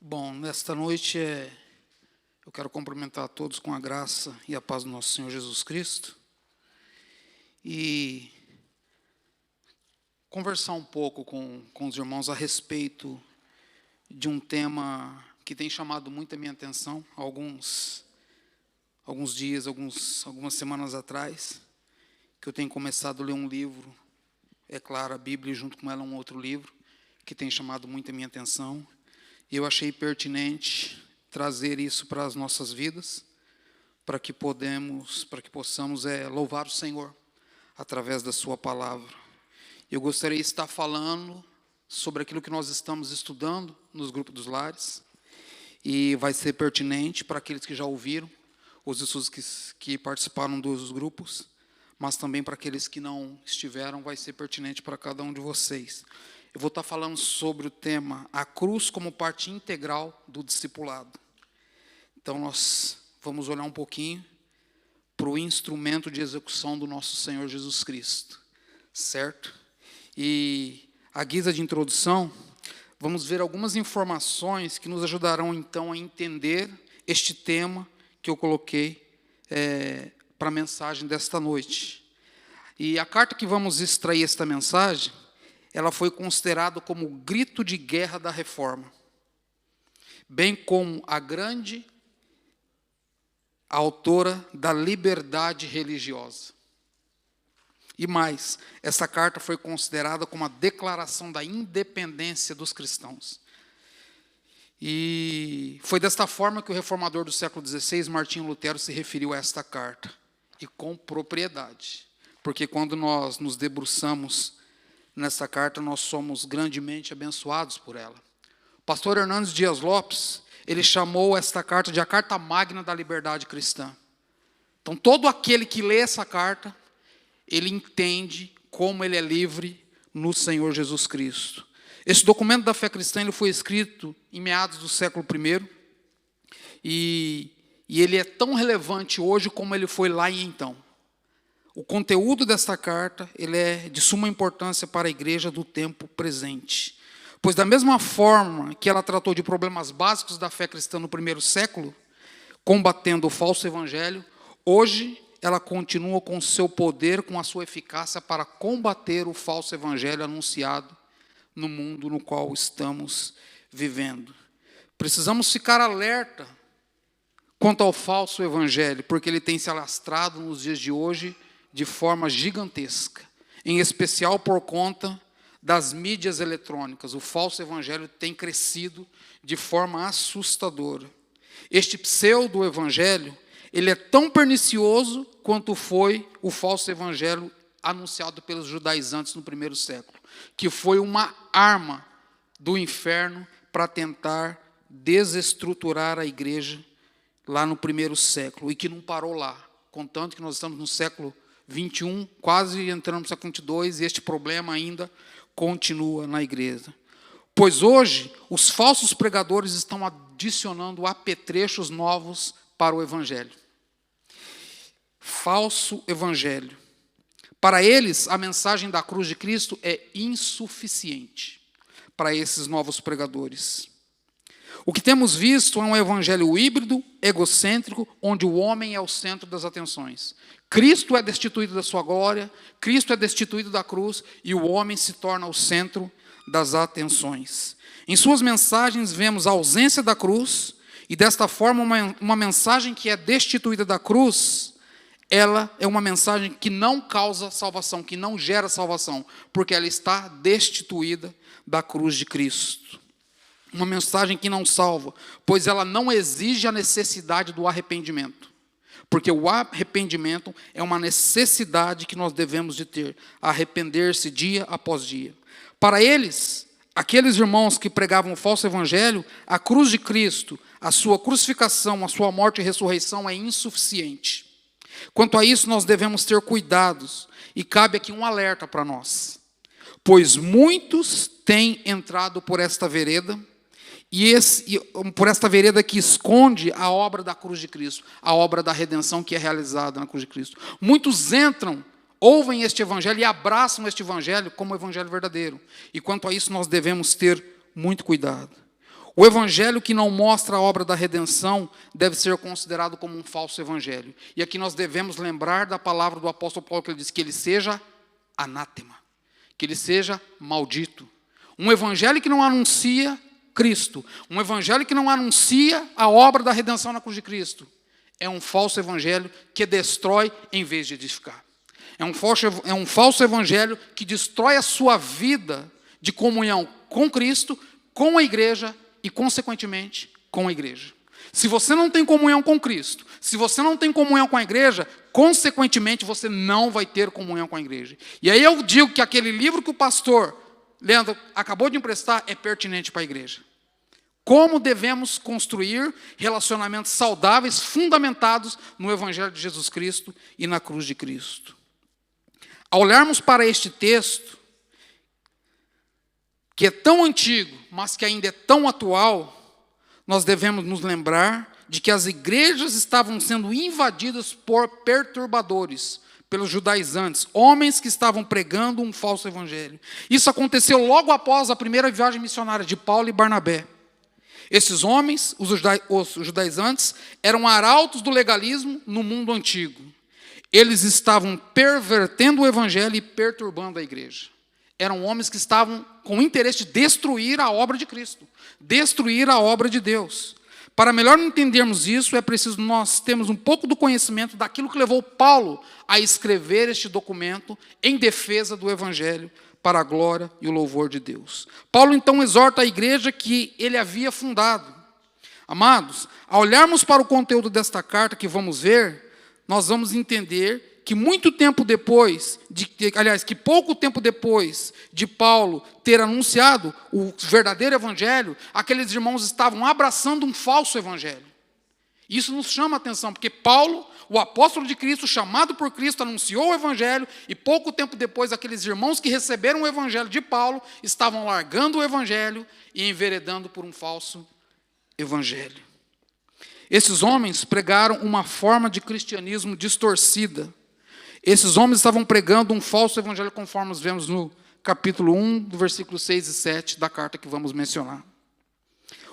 Bom, nesta noite eu quero cumprimentar a todos com a graça e a paz do nosso Senhor Jesus Cristo e conversar um pouco com os irmãos a respeito de um tema que tem chamado muito a minha atenção há alguns dias, algumas semanas atrás, que eu tenho começado a ler um livro, é claro, a Bíblia, e junto com ela um outro livro, que tem chamado muito a minha atenção. E eu achei pertinente trazer isso para as nossas vidas, para que possamos louvar o Senhor através da sua palavra. Eu gostaria de estar falando sobre aquilo que nós estamos estudando nos grupos dos lares, e vai ser pertinente para aqueles que já ouviram, os estudos que participaram dos grupos, mas também para aqueles que não estiveram, vai ser pertinente para cada um de vocês. Eu vou estar falando sobre o tema a cruz como parte integral do discipulado. Então, nós vamos olhar um pouquinho para o instrumento de execução do nosso Senhor Jesus Cristo, certo? E, à guisa de introdução, vamos ver algumas informações que nos ajudarão, então, a entender este tema que eu coloquei para a mensagem desta noite. E a carta que vamos extrair esta mensagem, ela foi considerada como o grito de guerra da reforma, bem como a grande autora da liberdade religiosa. E mais, essa carta foi considerada como a declaração da independência dos cristãos. E foi desta forma que o reformador do século XVI, Martinho Lutero, se referiu a esta carta, e com propriedade, porque quando nós nos debruçamos nessa carta, nós somos grandemente abençoados por ela. O pastor Hernandes Dias Lopes, ele chamou esta carta de a carta magna da liberdade cristã. Então, todo aquele que lê essa carta, ele entende como ele é livre no Senhor Jesus Cristo. Esse documento da fé cristã, ele foi escrito em meados do século I, e ele é tão relevante hoje como ele foi lá e então. O conteúdo desta carta, ele é de suma importância para a igreja do tempo presente. Pois da mesma forma que ela tratou de problemas básicos da fé cristã no primeiro século, combatendo o falso evangelho, hoje ela continua com seu poder, com a sua eficácia para combater o falso evangelho anunciado no mundo no qual estamos vivendo. Precisamos ficar alerta quanto ao falso evangelho, porque ele tem se alastrado nos dias de hoje de forma gigantesca, em especial por conta das mídias eletrônicas. O falso evangelho tem crescido de forma assustadora. Este pseudo-evangelho, ele é tão pernicioso quanto foi o falso evangelho anunciado pelos judaizantes no primeiro século, que foi uma arma do inferno para tentar desestruturar a igreja lá no primeiro século, e que não parou lá, contanto que nós estamos no século 21, quase entrando no século 22, e este problema ainda continua na igreja. Pois hoje, os falsos pregadores estão adicionando apetrechos novos para o evangelho. Falso evangelho. Para eles, a mensagem da cruz de Cristo é insuficiente para esses novos pregadores. O que temos visto é um evangelho híbrido, egocêntrico, onde o homem é o centro das atenções. Cristo é destituído da sua glória, Cristo é destituído da cruz, e o homem se torna o centro das atenções. Em suas mensagens vemos a ausência da cruz, e desta forma uma mensagem que é destituída da cruz, ela é uma mensagem que não causa salvação, que não gera salvação, porque ela está destituída da cruz de Cristo. Uma mensagem que não salva, pois ela não exige a necessidade do arrependimento. Porque o arrependimento é uma necessidade que nós devemos de ter, arrepender-se dia após dia. Para eles, aqueles irmãos que pregavam o falso evangelho, a cruz de Cristo, a sua crucificação, a sua morte e ressurreição é insuficiente. Quanto a isso, nós devemos ter cuidados, e cabe aqui um alerta para nós. Pois muitos têm entrado por esta vereda, por esta vereda que esconde a obra da cruz de Cristo, a obra da redenção que é realizada na cruz de Cristo. Muitos entram, ouvem este evangelho e abraçam este evangelho como o evangelho verdadeiro. E quanto a isso, nós devemos ter muito cuidado. O evangelho que não mostra a obra da redenção deve ser considerado como um falso evangelho. E aqui nós devemos lembrar da palavra do apóstolo Paulo, que ele diz que ele seja anátema, que ele seja maldito. Um evangelho que não anuncia Cristo, um evangelho que não anuncia a obra da redenção na cruz de Cristo, é um falso evangelho que destrói em vez de edificar. É um falso evangelho que destrói a sua vida de comunhão com Cristo, com a igreja e, consequentemente, com a igreja. Se você não tem comunhão com Cristo, se você não tem comunhão com a igreja, consequentemente, você não vai ter comunhão com a igreja. E aí eu digo que aquele livro que o pastor Leandro acabou de emprestar é pertinente para a igreja. Como devemos construir relacionamentos saudáveis, fundamentados no Evangelho de Jesus Cristo e na cruz de Cristo. Ao olharmos para este texto, que é tão antigo, mas que ainda é tão atual, nós devemos nos lembrar de que as igrejas estavam sendo invadidas por perturbadores, pelos judaizantes, homens que estavam pregando um falso evangelho. Isso aconteceu logo após a primeira viagem missionária de Paulo e Barnabé. Esses homens, os judaizantes, eram arautos do legalismo no mundo antigo. Eles estavam pervertendo o evangelho e perturbando a igreja. Eram homens que estavam com o interesse de destruir a obra de Cristo, destruir a obra de Deus. Para melhor entendermos isso, é preciso nós termos um pouco do conhecimento daquilo que levou Paulo a escrever este documento em defesa do evangelho, para a glória e o louvor de Deus. Paulo, então, exorta a igreja que ele havia fundado. Amados, ao olharmos para o conteúdo desta carta que vamos ver, nós vamos entender que muito tempo depois, que pouco tempo depois de Paulo ter anunciado o verdadeiro evangelho, aqueles irmãos estavam abraçando um falso evangelho. Isso nos chama a atenção, porque Paulo, o apóstolo de Cristo, chamado por Cristo, anunciou o evangelho, e pouco tempo depois, aqueles irmãos que receberam o evangelho de Paulo, estavam largando o evangelho e enveredando por um falso evangelho. Esses homens pregaram uma forma de cristianismo distorcida. Esses homens estavam pregando um falso evangelho, conforme nós vemos no capítulo 1, do versículo 6 e 7 da carta que vamos mencionar.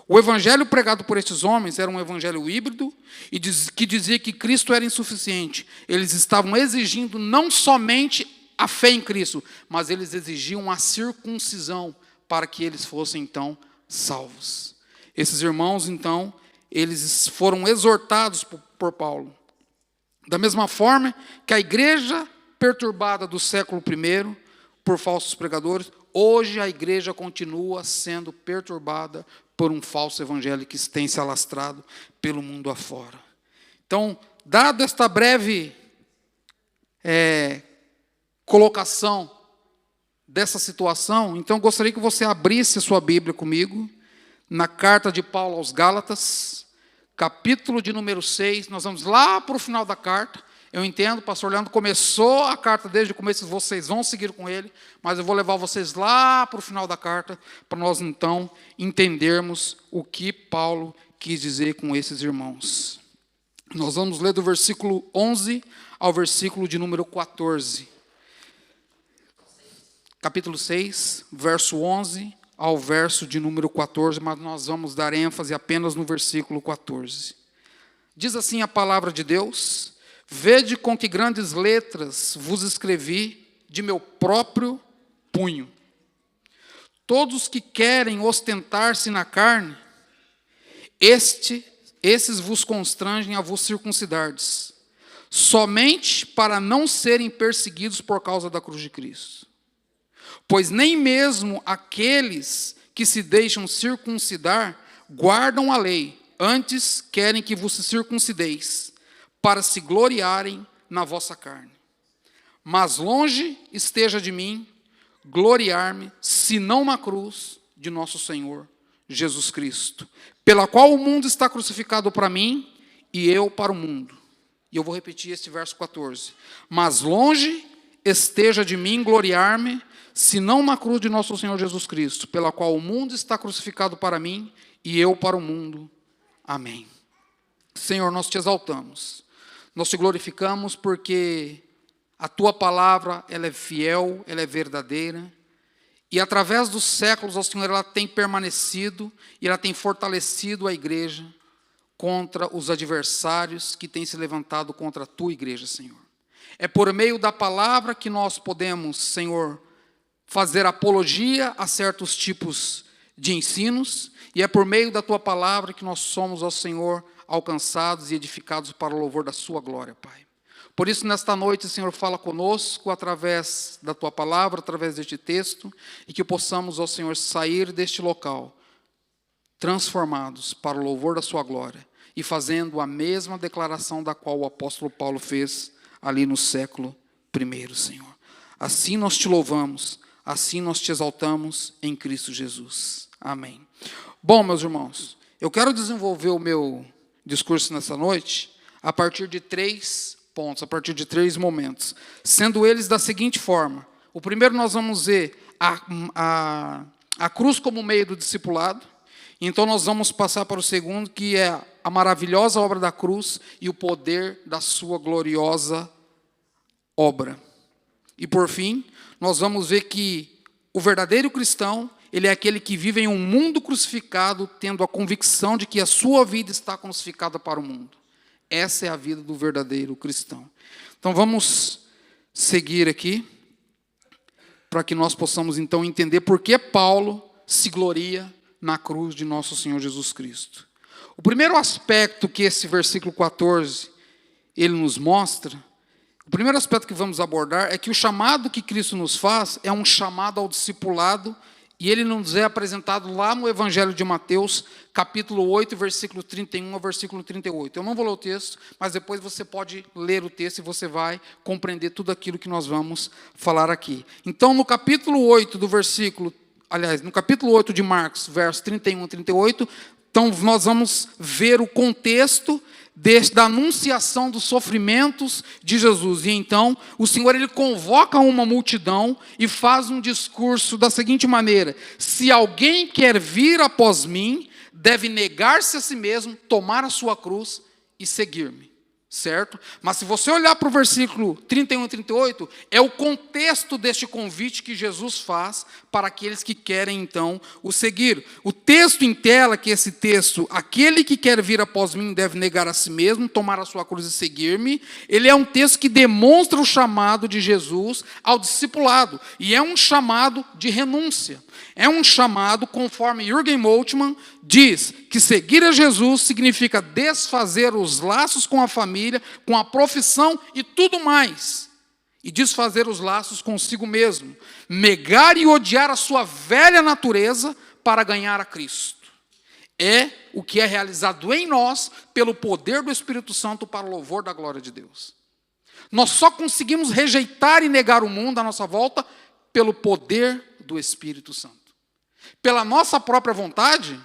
O evangelho pregado por estes homens era um evangelho híbrido e que dizia que Cristo era insuficiente. Eles estavam exigindo não somente a fé em Cristo, mas eles exigiam a circuncisão para que eles fossem, então, salvos. Esses irmãos, então, eles foram exortados por Paulo. Da mesma forma que a igreja perturbada do século I por falsos pregadores, hoje a igreja continua sendo perturbada por um falso evangelho que tem se alastrado pelo mundo afora. Então, dado esta breve colocação dessa situação, então gostaria que você abrisse a sua Bíblia comigo, na carta de Paulo aos Gálatas, capítulo de número 6, nós vamos lá para o final da carta. Eu entendo, o pastor Leandro começou a carta desde o começo, vocês vão seguir com ele, mas eu vou levar vocês lá para o final da carta, para nós então entendermos o que Paulo quis dizer com esses irmãos. Nós vamos ler do versículo 11 ao versículo de número 14. Capítulo 6, verso 11 ao verso de número 14, mas nós vamos dar ênfase apenas no versículo 14. Diz assim a palavra de Deus: vede com que grandes letras vos escrevi de meu próprio punho. Todos que querem ostentar-se na carne, esses vos constrangem a vos circuncidardes, somente para não serem perseguidos por causa da cruz de Cristo. Pois nem mesmo aqueles que se deixam circuncidar guardam a lei, antes querem que vos circuncideis, para se gloriarem na vossa carne. Mas longe esteja de mim gloriar-me, senão na cruz de nosso Senhor Jesus Cristo, pela qual o mundo está crucificado para mim e eu para o mundo. E eu vou repetir este verso 14. Mas longe esteja de mim gloriar-me, senão na cruz de nosso Senhor Jesus Cristo, pela qual o mundo está crucificado para mim e eu para o mundo. Amém. Senhor, nós te exaltamos. Nós te glorificamos porque a tua palavra, ela é fiel, ela é verdadeira, E através dos séculos, ó Senhor, ela tem permanecido e ela tem fortalecido a igreja contra os adversários que têm se levantado contra a tua igreja, Senhor. É por meio da palavra que nós podemos, Senhor, fazer apologia a certos tipos de ensinos, e é por meio da tua palavra que nós somos, ó Senhor, alcançados e edificados para o louvor da sua glória, Pai. Por isso, nesta noite, Senhor, fala conosco através da tua palavra, através deste texto, e que possamos, ó Senhor, sair deste local transformados para o louvor da sua glória e fazendo a mesma declaração da qual o apóstolo Paulo fez ali no século I, Senhor. Assim nós te louvamos, assim nós te exaltamos em Cristo Jesus. Amém. Bom, meus irmãos, eu quero desenvolver o meu discurso nessa noite a partir de 3 pontos, a partir de 3 momentos, sendo eles da seguinte forma. O primeiro, nós vamos ver a cruz como meio do discipulado. Então nós vamos passar para o segundo, que é a maravilhosa obra da cruz e o poder da sua gloriosa obra. E por fim, nós vamos ver que o verdadeiro cristão, ele é aquele que vive em um mundo crucificado, tendo a convicção de que a sua vida está crucificada para o mundo. Essa é a vida do verdadeiro cristão. Então vamos seguir aqui, para que nós possamos então entender por que Paulo se gloria na cruz de nosso Senhor Jesus Cristo. O primeiro aspecto que esse versículo 14, ele nos mostra, o primeiro aspecto que vamos abordar é que o chamado que Cristo nos faz é um chamado ao discipulado, e ele nos é apresentado lá no Evangelho de Mateus, capítulo 8, versículo 31 ao versículo 38. Eu não vou ler o texto, mas depois você pode ler o texto e você vai compreender tudo aquilo que nós vamos falar aqui. Então, no capítulo 8 no capítulo 8 de Marcos, versos 31 a 38, então nós vamos ver o contexto da anunciação dos sofrimentos de Jesus. E então, o Senhor, ele convoca uma multidão e faz um discurso da seguinte maneira: se alguém quer vir após mim, deve negar-se a si mesmo, tomar a sua cruz e seguir-me. Certo? Mas se você olhar para o versículo 31 e 38, é o contexto deste convite que Jesus faz para aqueles que querem, então, o seguir. O texto em tela, que é esse texto, aquele que quer vir após mim deve negar a si mesmo, tomar a sua cruz e seguir-me, ele é um texto que demonstra o chamado de Jesus ao discipulado, e é um chamado de renúncia. É um chamado, conforme Jürgen Moltmann diz, que seguir a Jesus significa desfazer os laços com a família, com a profissão e tudo mais. E desfazer os laços consigo mesmo. Negar e odiar a sua velha natureza para ganhar a Cristo. É o que é realizado em nós pelo poder do Espírito Santo para o louvor da glória de Deus. Nós só conseguimos rejeitar e negar o mundo à nossa volta pelo poder do Espírito Santo. Pela nossa própria vontade,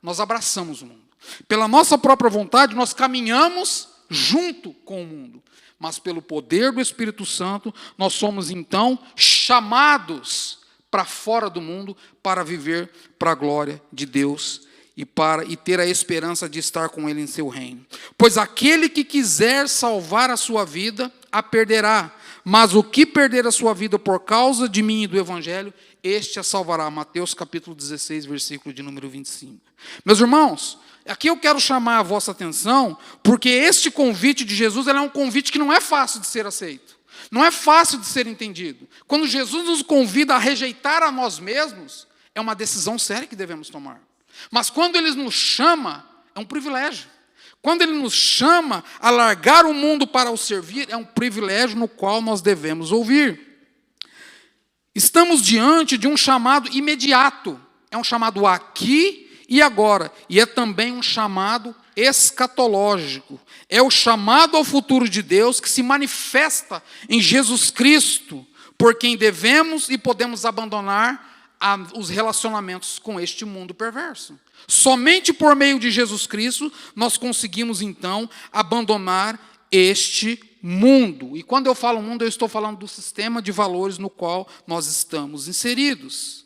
nós abraçamos o mundo. Pela nossa própria vontade, nós caminhamos junto com o mundo. Mas pelo poder do Espírito Santo, nós somos então chamados para fora do mundo para viver para a glória de Deus e ter a esperança de estar com Ele em seu reino. Pois aquele que quiser salvar a sua vida, a perderá. Mas o que perder a sua vida por causa de mim e do Evangelho, este a salvará. Mateus capítulo 16, versículo de número 25. Meus irmãos, aqui eu quero chamar a vossa atenção, porque este convite de Jesus é um convite que não é fácil de ser aceito. Não é fácil de ser entendido. Quando Jesus nos convida a rejeitar a nós mesmos, é uma decisão séria que devemos tomar. Mas quando Ele nos chama, é um privilégio. Quando Ele nos chama a largar o mundo para o servir, é um privilégio no qual nós devemos ouvir. Estamos diante de um chamado imediato. É um chamado aqui e agora. E é também um chamado escatológico. É o chamado ao futuro de Deus que se manifesta em Jesus Cristo, por quem devemos e podemos abandonar os relacionamentos com este mundo perverso. Somente por meio de Jesus Cristo nós conseguimos então abandonar este mundo. E quando eu falo mundo, eu estou falando do sistema de valores no qual nós estamos inseridos.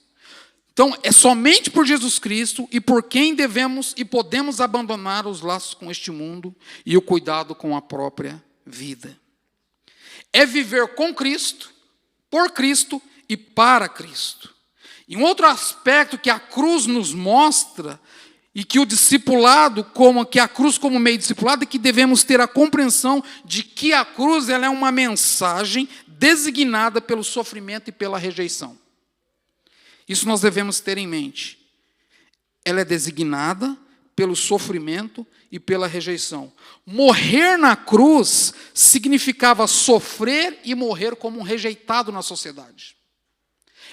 Então, é somente por Jesus Cristo e por quem devemos e podemos abandonar os laços com este mundo e o cuidado com a própria vida. É viver com Cristo, por Cristo e para Cristo. E um outro aspecto que a cruz nos mostra, e que o discipulado, que a cruz como meio discipulado, é que devemos ter a compreensão de que a cruz ela é uma mensagem designada pelo sofrimento e pela rejeição. Isso nós devemos ter em mente. Ela é designada pelo sofrimento e pela rejeição. Morrer na cruz significava sofrer e morrer como um rejeitado na sociedade.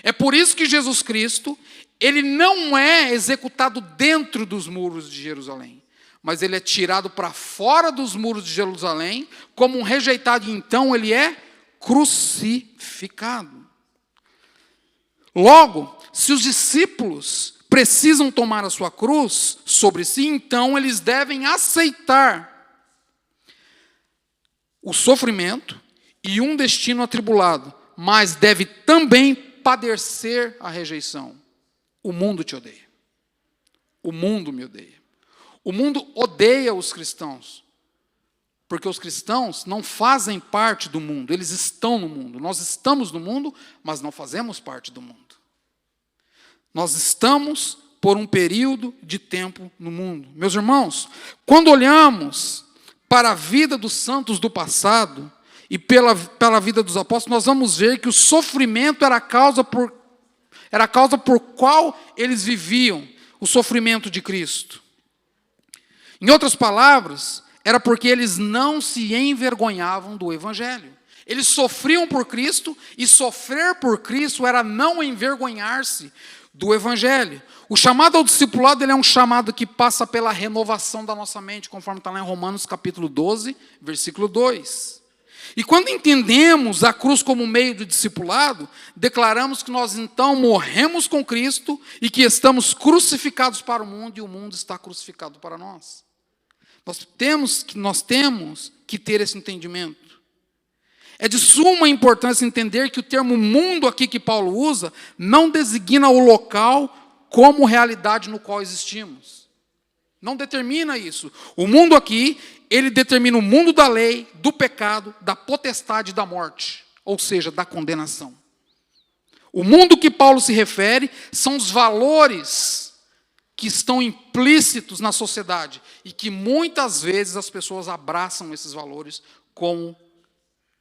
É por isso que Jesus Cristo, ele não é executado dentro dos muros de Jerusalém, mas ele é tirado para fora dos muros de Jerusalém como um rejeitado, e então ele é crucificado. Logo, se os discípulos precisam tomar a sua cruz sobre si, então eles devem aceitar o sofrimento e um destino atribulado, mas deve também padecer a rejeição. O mundo te odeia. O mundo me odeia. O mundo odeia os cristãos, porque os cristãos não fazem parte do mundo, eles estão no mundo. Nós estamos no mundo, mas não fazemos parte do mundo. Nós estamos por um período de tempo no mundo. Meus irmãos, quando olhamos para a vida dos santos do passado e pela vida dos apóstolos, nós vamos ver que o sofrimento era a causa por qual eles viviam o sofrimento de Cristo. Em outras palavras, era porque eles não se envergonhavam do Evangelho. Eles sofriam por Cristo, e sofrer por Cristo era não envergonhar-se do Evangelho. O chamado ao discipulado, ele é um chamado que passa pela renovação da nossa mente, conforme está lá em Romanos capítulo 12, versículo 2. E quando entendemos a cruz como meio do discipulado, declaramos que nós então morremos com Cristo e que estamos crucificados para o mundo e o mundo está crucificado para nós. Nós temos que ter esse entendimento. É de suma importância entender que o termo mundo aqui que Paulo usa não designa o local como realidade no qual existimos. Não determina isso. O mundo aqui, ele determina o mundo da lei, do pecado, da potestade e da morte, ou seja, da condenação. O mundo que Paulo se refere são os valores que estão implícitos na sociedade e que muitas vezes as pessoas abraçam esses valores como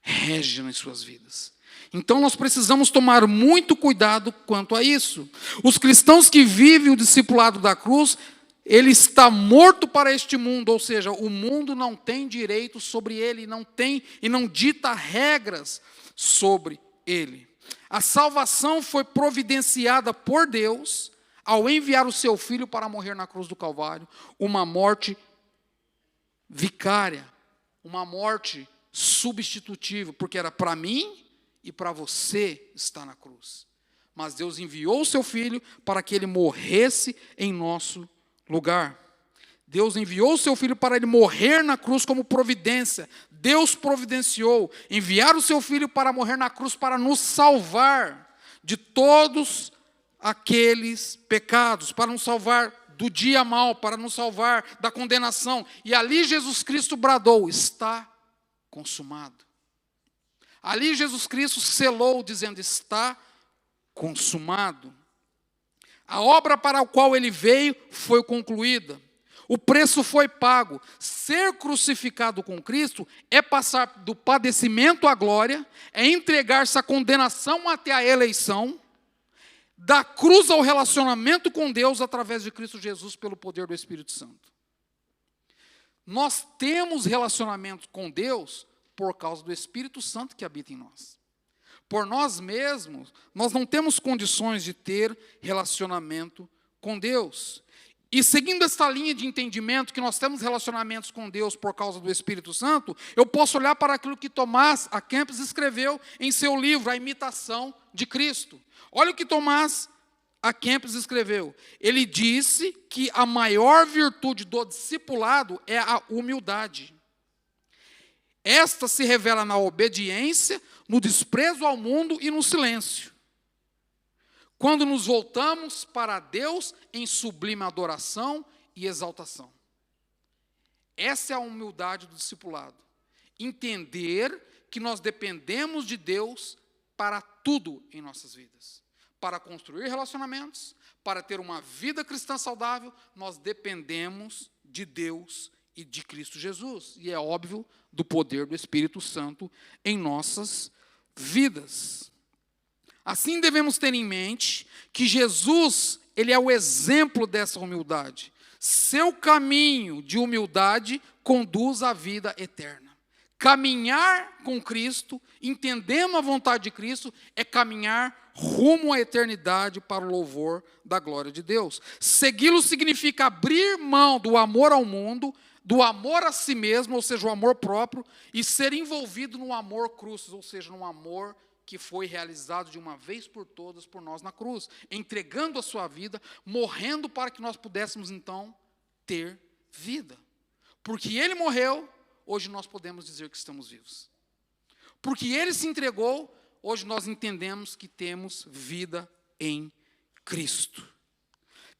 régem nas suas vidas. Então nós precisamos tomar muito cuidado quanto a isso. Os cristãos que vivem o discipulado da cruz, ele está morto para este mundo, ou seja, o mundo não tem direito sobre ele, não dita regras sobre ele. A salvação foi providenciada por Deus ao enviar o seu Filho para morrer na cruz do Calvário, uma morte vicária, uma morte substitutiva, porque era para mim e para você estar na cruz. Mas Deus enviou o seu Filho para que ele morresse em nosso lugar. Deus enviou o seu Filho para ele morrer na cruz como providência. Deus providenciou enviar o seu Filho para morrer na cruz para nos salvar de todos aqueles pecados, para nos salvar do dia mau, para nos salvar da condenação. E ali Jesus Cristo bradou: está consumado. Ali Jesus Cristo selou dizendo: está consumado. A obra para a qual ele veio foi concluída. O preço foi pago. Ser crucificado com Cristo é passar do padecimento à glória, é entregar-se à condenação até a eleição, da cruz ao relacionamento com Deus através de Cristo Jesus pelo poder do Espírito Santo. Nós temos relacionamento com Deus por causa do Espírito Santo que habita em nós. Por nós mesmos, nós não temos condições de ter relacionamento com Deus. E seguindo essa linha de entendimento que nós temos relacionamentos com Deus por causa do Espírito Santo, eu posso olhar para aquilo que Tomás à Kempis escreveu em seu livro, A Imitação de Cristo. Olha o que Tomás à Kempis escreveu. Ele disse que a maior virtude do discipulado é a humildade. Esta se revela na obediência, no desprezo ao mundo e no silêncio. Quando nos voltamos para Deus em sublime adoração e exaltação. Essa é a humildade do discipulado. Entender que nós dependemos de Deus para tudo em nossas vidas. para construir relacionamentos, para ter uma vida cristã saudável, nós dependemos de Deus e de Cristo Jesus. E é óbvio, do poder do Espírito Santo em nossas vidas. Assim devemos ter em mente que Jesus, ele é o exemplo dessa humildade. Seu caminho de humildade conduz à vida eterna. Caminhar com Cristo, entendendo a vontade de Cristo, é caminhar rumo à eternidade para o louvor da glória de Deus. Segui-lo significa abrir mão do amor ao mundo, do amor a si mesmo, ou seja, o amor próprio, e ser envolvido no amor cruz, ou seja, no amor que foi realizado de uma vez por todas por nós na cruz, entregando a sua vida, morrendo para que nós pudéssemos então ter vida. Porque ele morreu, hoje nós podemos dizer que estamos vivos. Porque ele se entregou, hoje nós entendemos que temos vida em Cristo.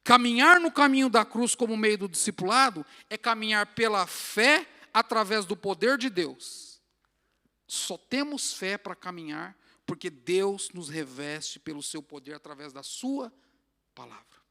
Caminhar no caminho da cruz como meio do discipulado é caminhar pela fé através do poder de Deus. Só temos fé para caminhar porque Deus nos reveste pelo seu poder através da sua palavra.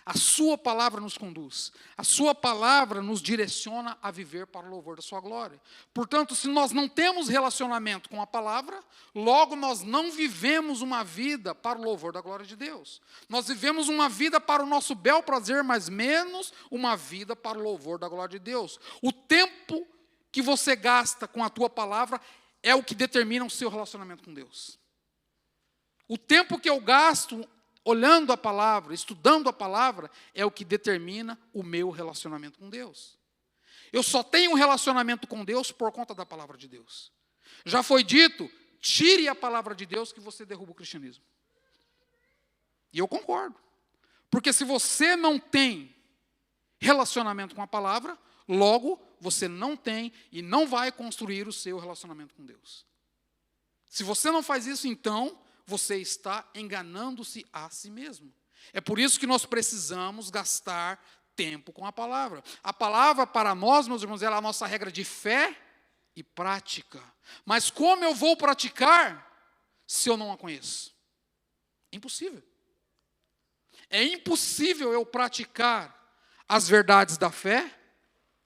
A sua palavra nos conduz. A sua palavra nos direciona a viver para o louvor da sua glória. Portanto, se nós não temos relacionamento com a palavra, logo nós não vivemos uma vida para o louvor da glória de Deus. Nós vivemos uma vida para o nosso bel prazer, mas menos uma vida para o louvor da glória de Deus. O tempo que você gasta com a tua palavra é o que determina o seu relacionamento com Deus. O tempo que eu gasto olhando a palavra, estudando a palavra, é o que determina o meu relacionamento com Deus. Eu só tenho um relacionamento com Deus por conta da palavra de Deus. Já foi dito, tire a palavra de Deus que você derruba o cristianismo. E eu concordo. Porque se você não tem relacionamento com a palavra, logo você não tem e não vai construir o seu relacionamento com Deus. Se você não faz isso, então você está enganando-se a si mesmo. É por isso que nós precisamos gastar tempo com a palavra. A palavra para nós, meus irmãos, ela é a nossa regra de fé e prática. Mas como eu vou praticar se eu não a conheço? Impossível. É impossível eu praticar as verdades da fé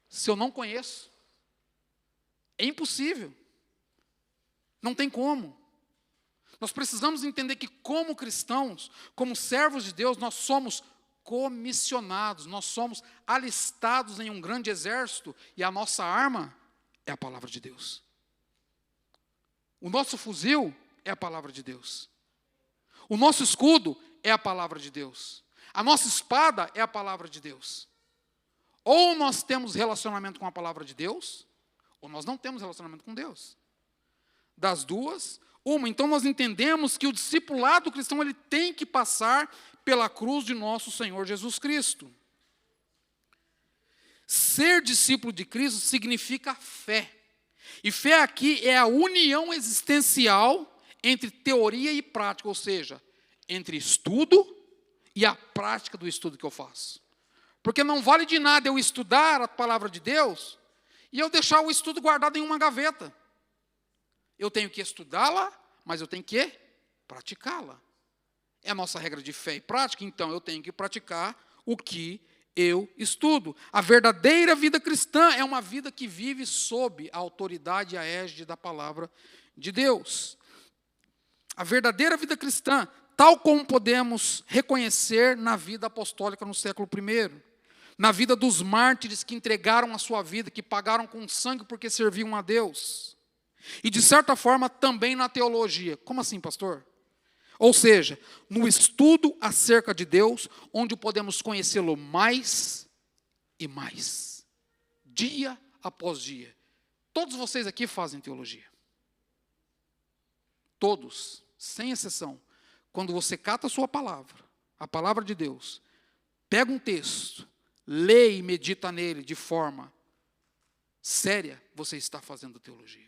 se eu não conheço. É impossível. Não tem como. Nós precisamos entender que como cristãos, como servos de Deus, nós somos comissionados, nós somos alistados em um grande exército e a nossa arma é a palavra de Deus. O nosso fuzil é a palavra de Deus. O nosso escudo é a palavra de Deus. A nossa espada é a palavra de Deus. Ou nós temos relacionamento com a palavra de Deus, ou nós não temos relacionamento com Deus. Das duas, uma. Então nós entendemos que o discipulado cristão ele tem que passar pela cruz de nosso Senhor Jesus Cristo. Ser discípulo de Cristo significa fé. E fé aqui é a união existencial entre teoria e prática, ou seja, entre estudo e a prática do estudo que eu faço. Porque não vale de nada eu estudar a palavra de Deus e eu deixar o estudo guardado em uma gaveta. Eu tenho que estudá-la, mas eu tenho que praticá-la. É a nossa regra de fé e prática, então eu tenho que praticar o que eu estudo. A verdadeira vida cristã é uma vida que vive sob a autoridade e a égide da palavra de Deus. A verdadeira vida cristã, tal como podemos reconhecer na vida apostólica no século I, na vida dos mártires que entregaram a sua vida, que pagaram com sangue porque serviam a Deus. E, de certa forma, também na teologia. Como assim, pastor? Ou seja, no estudo acerca de Deus, onde podemos conhecê-lo mais e mais, dia após dia. Todos vocês aqui fazem teologia. Todos, sem exceção. Quando você cata a sua palavra, a palavra de Deus, pega um texto, lê e medita nele de forma séria, você está fazendo teologia.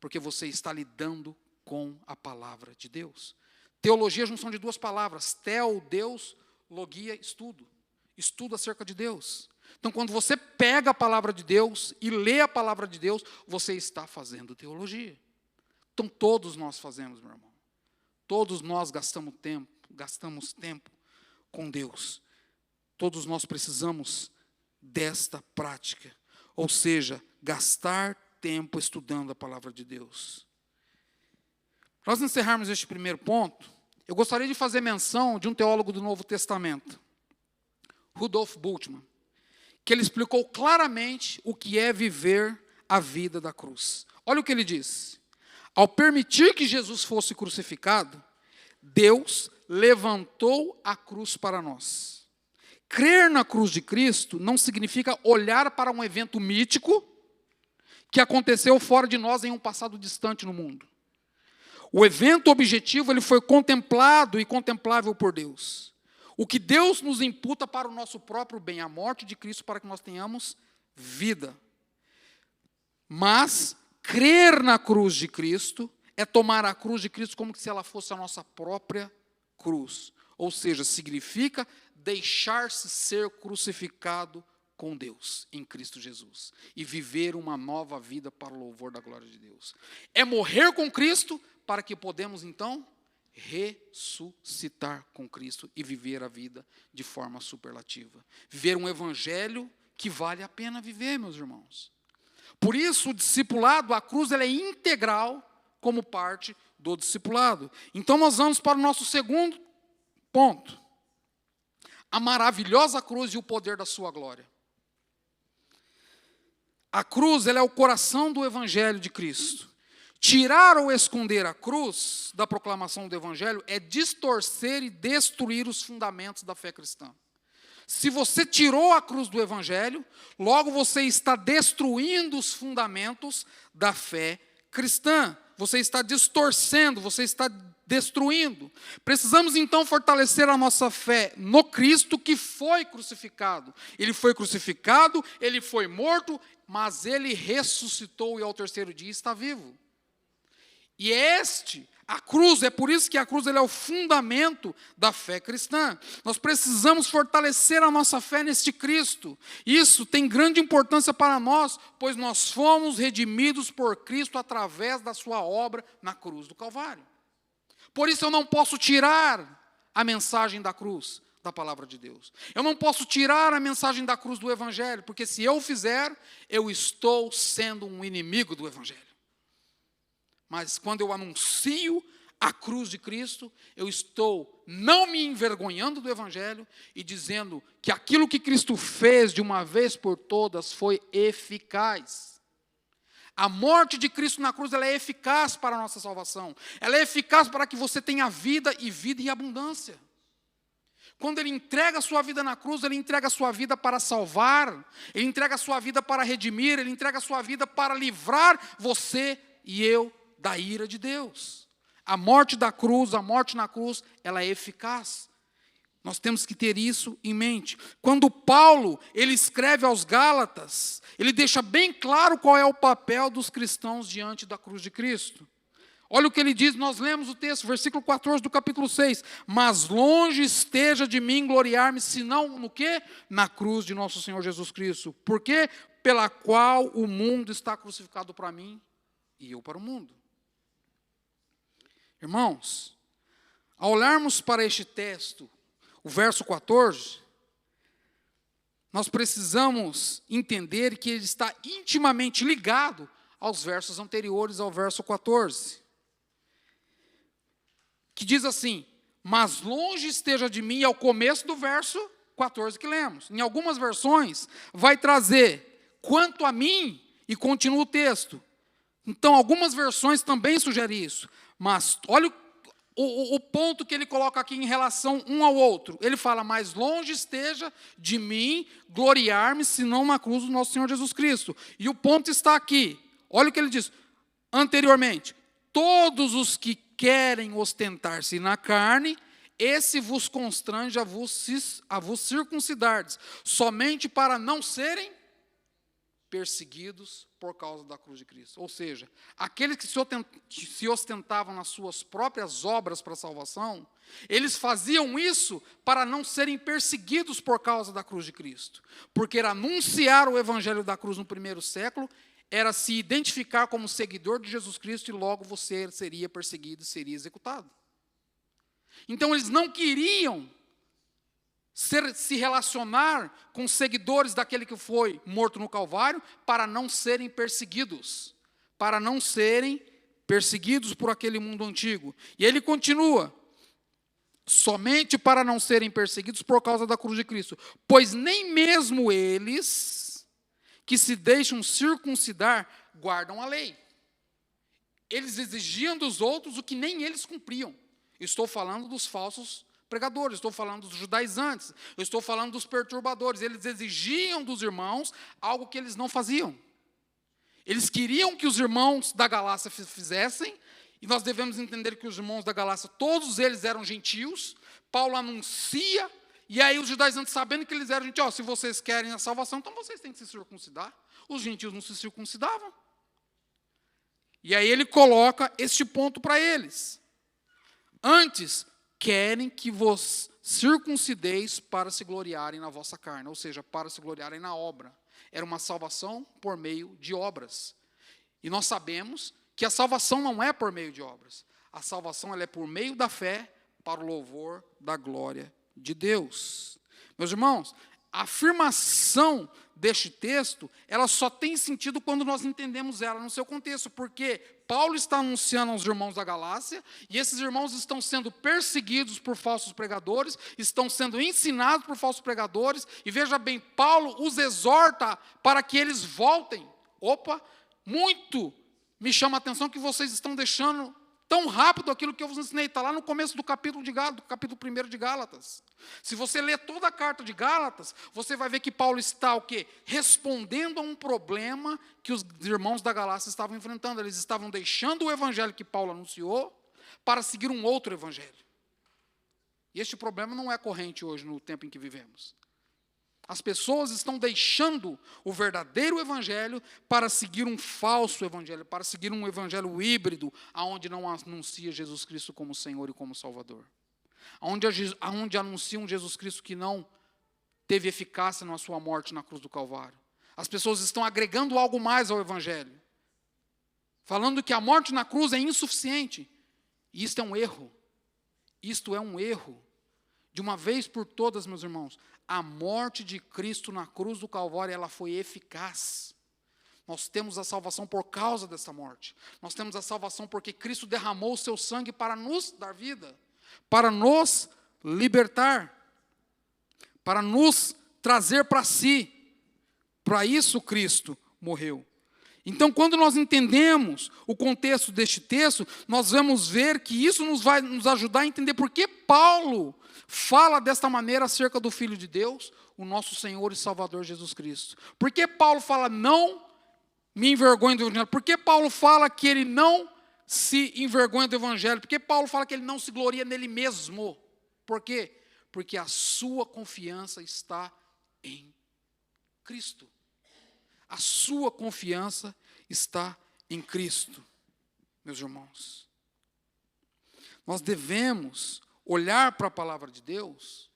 Porque você está lidando com a palavra de Deus. Teologia é a junção de duas palavras. Theo, Deus, logia, estudo. Estudo acerca de Deus. Então, quando você pega a palavra de Deus e lê a palavra de Deus, você está fazendo teologia. Então, todos nós fazemos, meu irmão. Todos nós gastamos tempo com Deus. Todos nós precisamos desta prática. Ou seja, gastar tempo estudando a palavra de Deus. Para nós encerrarmos este primeiro ponto, eu gostaria de fazer menção de um teólogo do Novo Testamento, Rudolf Bultmann, que ele explicou claramente o que é viver a vida da cruz. Olha o que ele diz. Ao permitir que Jesus fosse crucificado, Deus levantou a cruz para nós. Crer na cruz de Cristo não significa olhar para um evento mítico que aconteceu fora de nós em um passado distante no mundo. O evento objetivo ele foi contemplado e contemplável por Deus. O que Deus nos imputa para o nosso próprio bem, a morte de Cristo para que nós tenhamos vida. Mas crer na cruz de Cristo é tomar a cruz de Cristo como se ela fosse a nossa própria cruz. Ou seja, significa deixar-se ser crucificado com Deus, em Cristo Jesus. E viver uma nova vida para o louvor da glória de Deus. É morrer com Cristo para que podemos, então, ressuscitar com Cristo e viver a vida de forma superlativa. Viver um evangelho que vale a pena viver, meus irmãos. Por isso, o discipulado, a cruz, ela é integral como parte do discipulado. Então, nós vamos para o nosso segundo ponto. A maravilhosa cruz e o poder da sua glória. A cruz, ela é o coração do evangelho de Cristo. Tirar ou esconder a cruz da proclamação do evangelho é distorcer e destruir os fundamentos da fé cristã. Se você tirou a cruz do evangelho, logo você está destruindo os fundamentos da fé cristã. Você está distorcendo, você está destruindo. Precisamos então fortalecer a nossa fé no Cristo que foi crucificado. Ele foi crucificado, ele foi morto, mas ele ressuscitou e ao terceiro dia está vivo. E a cruz, é por isso que a cruz ele é o fundamento da fé cristã. Nós precisamos fortalecer a nossa fé neste Cristo. Isso tem grande importância para nós, pois nós fomos redimidos por Cristo através da sua obra na cruz do Calvário. Por isso eu não posso tirar a mensagem da cruz da palavra de Deus. Eu não posso tirar a mensagem da cruz do Evangelho, porque se eu fizer, eu estou sendo um inimigo do Evangelho. Mas quando eu anuncio a cruz de Cristo, eu estou não me envergonhando do Evangelho e dizendo que aquilo que Cristo fez de uma vez por todas foi eficaz. A morte de Cristo na cruz ela é eficaz para a nossa salvação. Ela é eficaz para que você tenha vida em abundância. Quando Ele entrega a sua vida na cruz, Ele entrega a sua vida para salvar, Ele entrega a sua vida para redimir, Ele entrega a sua vida para livrar você e eu da ira de Deus. A morte da cruz, a morte na cruz, ela é eficaz. Nós temos que ter isso em mente. Quando Paulo, ele escreve aos Gálatas, ele deixa bem claro qual é o papel dos cristãos diante da cruz de Cristo. Olha o que ele diz, nós lemos o texto, versículo 14 do capítulo 6. Mas longe esteja de mim gloriar-me, senão no quê? Na cruz de nosso Senhor Jesus Cristo. Por quê? Pela qual o mundo está crucificado para mim e eu para o mundo. Irmãos, ao olharmos para este texto, o verso 14, nós precisamos entender que ele está intimamente ligado aos versos anteriores ao verso 14. Que diz assim, mas longe esteja de mim, é o começo do verso 14 que lemos. Em algumas versões, vai trazer, quanto a mim, e continua o texto. Então, algumas versões também sugerem isso. Mas olha o ponto que ele coloca aqui em relação um ao outro. Ele fala, mais longe esteja de mim gloriar-me, senão na cruz do nosso Senhor Jesus Cristo. E o ponto está aqui. Olha o que ele diz anteriormente. Todos os que querem ostentar-se na carne, esse vos constrange a vos circuncidardes, somente para não serem perseguidos por causa da cruz de Cristo. Ou seja, aqueles que se ostentavam nas suas próprias obras para a salvação, eles faziam isso para não serem perseguidos por causa da cruz de Cristo. Porque anunciar o evangelho da cruz no primeiro século era se identificar como seguidor de Jesus Cristo e logo você seria perseguido e seria executado. Então eles não queriam se relacionar com os seguidores daquele que foi morto no Calvário para não serem perseguidos. Para não serem perseguidos por aquele mundo antigo. E ele continua. Somente para não serem perseguidos por causa da cruz de Cristo. Pois nem mesmo eles que se deixam circuncidar guardam a lei. Eles exigiam dos outros o que nem eles cumpriam. Estou falando dos falsos pregadores, estou falando dos judaizantes, eu estou falando dos perturbadores. Eles exigiam dos irmãos algo que eles não faziam. Eles queriam que os irmãos da Galácia fizessem, e nós devemos entender que os irmãos da Galácia, todos eles eram gentios. Paulo anuncia, e aí os judaizantes, sabendo que eles eram gentios, se vocês querem a salvação, então vocês têm que se circuncidar. Os gentios não se circuncidavam. E aí ele coloca este ponto para eles. Antes, querem que vos circuncideis para se gloriarem na vossa carne, ou seja, para se gloriarem na obra. Era uma salvação por meio de obras. E nós sabemos que a salvação não é por meio de obras. A salvação ela é por meio da fé para o louvor da glória de Deus. Meus irmãos, a afirmação deste texto, ela só tem sentido quando nós entendemos ela no seu contexto, porque Paulo está anunciando aos irmãos da Galácia, e esses irmãos estão sendo perseguidos por falsos pregadores, estão sendo ensinados por falsos pregadores, e veja bem, Paulo os exorta para que eles voltem. Muito me chama a atenção que vocês estão deixando tão rápido aquilo que eu vos ensinei. Está lá no começo do capítulo 1 de Gálatas. Se você ler toda a carta de Gálatas, você vai ver que Paulo está o quê? Respondendo a um problema que os irmãos da Galácia estavam enfrentando. Eles estavam deixando o evangelho que Paulo anunciou para seguir um outro evangelho. E este problema não é corrente hoje no tempo em que vivemos. As pessoas estão deixando o verdadeiro evangelho para seguir um falso evangelho, para seguir um evangelho híbrido, onde não anuncia Jesus Cristo como Senhor e como Salvador. Onde anunciam Jesus Cristo que não teve eficácia na sua morte na cruz do Calvário. As pessoas estão agregando algo mais ao evangelho, falando que a morte na cruz é insuficiente. E isto é um erro. Isto é um erro. De uma vez por todas, meus irmãos, a morte de Cristo na cruz do Calvário, ela foi eficaz. Nós temos a salvação por causa dessa morte. Nós temos a salvação porque Cristo derramou o seu sangue para nos dar vida, para nos libertar, para nos trazer para si. Para isso Cristo morreu. Então, quando nós entendemos o contexto deste texto, nós vamos ver que isso vai nos ajudar a entender por que Paulo fala desta maneira acerca do Filho de Deus, o nosso Senhor e Salvador Jesus Cristo. Por que Paulo fala, não me envergonhe do Evangelho? Por que Paulo fala que ele não se envergonha do Evangelho? Por que Paulo fala que ele não se gloria nele mesmo? Por quê? Porque a sua confiança está em Cristo. A sua confiança está em Cristo, meus irmãos. Nós devemos olhar para a palavra de Deus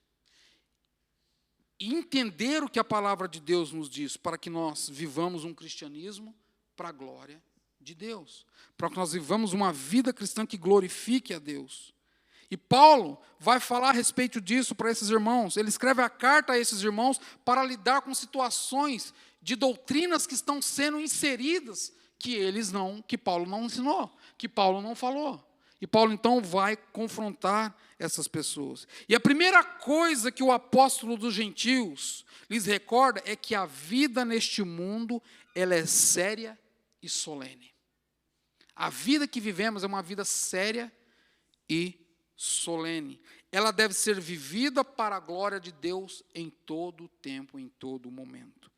e entender o que a palavra de Deus nos diz, para que nós vivamos um cristianismo para a glória de Deus, para que nós vivamos uma vida cristã que glorifique a Deus. E Paulo vai falar a respeito disso para esses irmãos. Ele escreve a carta a esses irmãos para lidar com situações de doutrinas que estão sendo inseridas, que Paulo não ensinou, que Paulo não falou. E Paulo então vai confrontar essas pessoas. E a primeira coisa que o apóstolo dos gentios lhes recorda é que a vida neste mundo, ela é séria e solene. A vida que vivemos é uma vida séria e solene. Ela deve ser vivida para a glória de Deus em todo o tempo, em todo o momento.